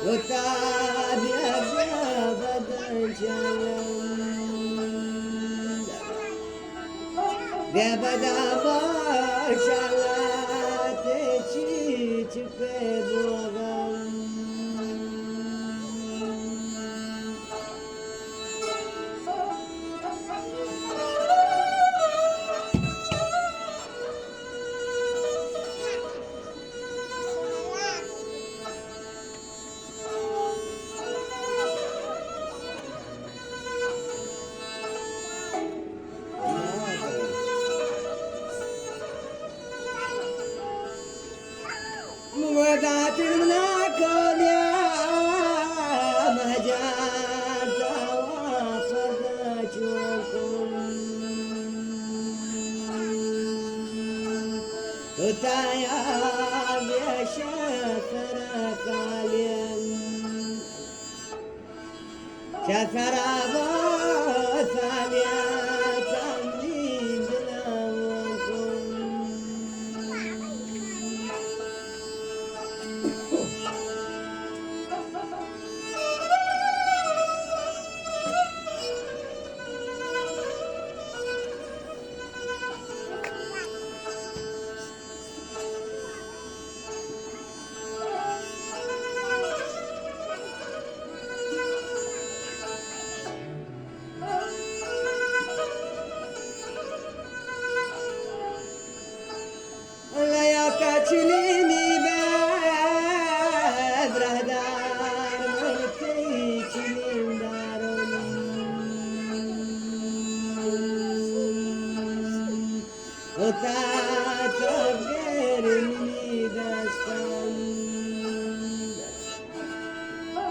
وتابع بدا بدا باشالات چی چپه بوغم مودات المناكل يا مهجان توافقت وكل وتايا يا شفرك اليوم شفر ابو ثانية تملي بلاوكم لا يقتلني بدر دار ملكي دارون وتعتبرني دستان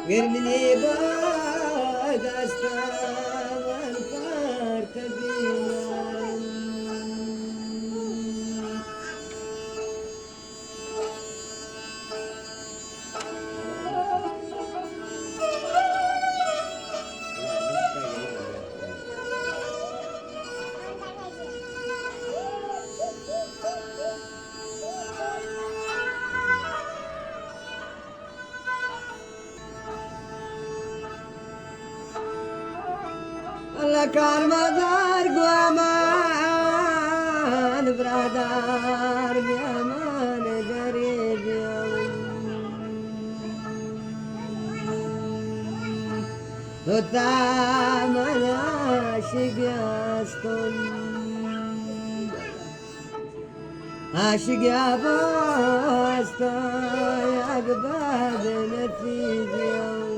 غيرني بدستان والفرت بيان كان مدار قوامان برادار بيمان قريب وتامن عاشق يسكن عاشق يا باستا يا قباد نفيد يوم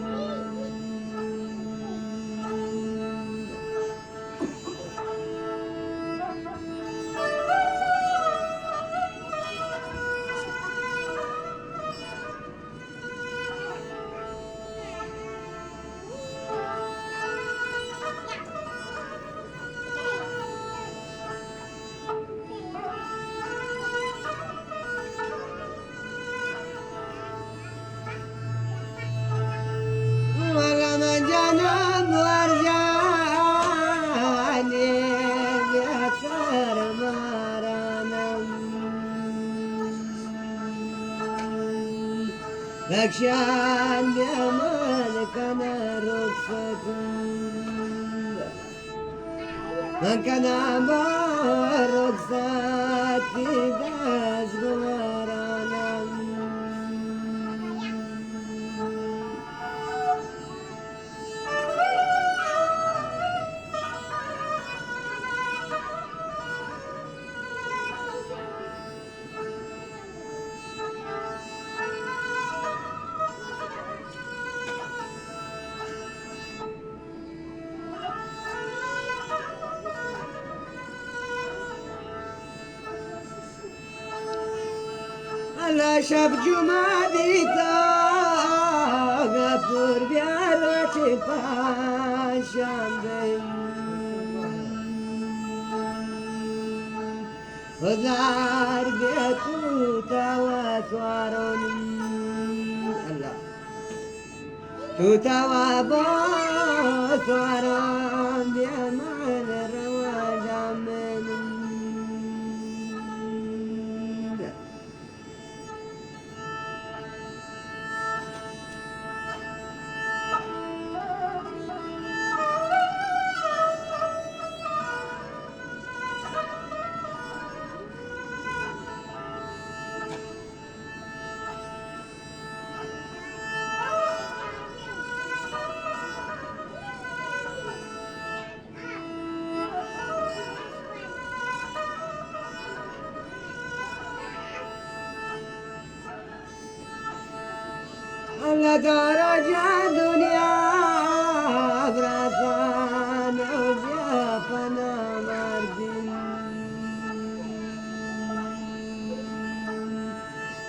بكشان يا مالك انا رخصتي من كان برخصتي داس بمرانا لا شب جمادي غفور بيارتي باشام بين وزار بيتو تواتوارون الله توتوا بواتوارون بيمان روادامن درجة دنيا براسانا وجافنا مردين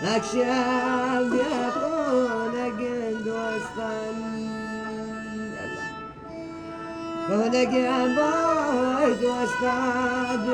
أكشاف يكون قند وسطن هنا جنبك وسطن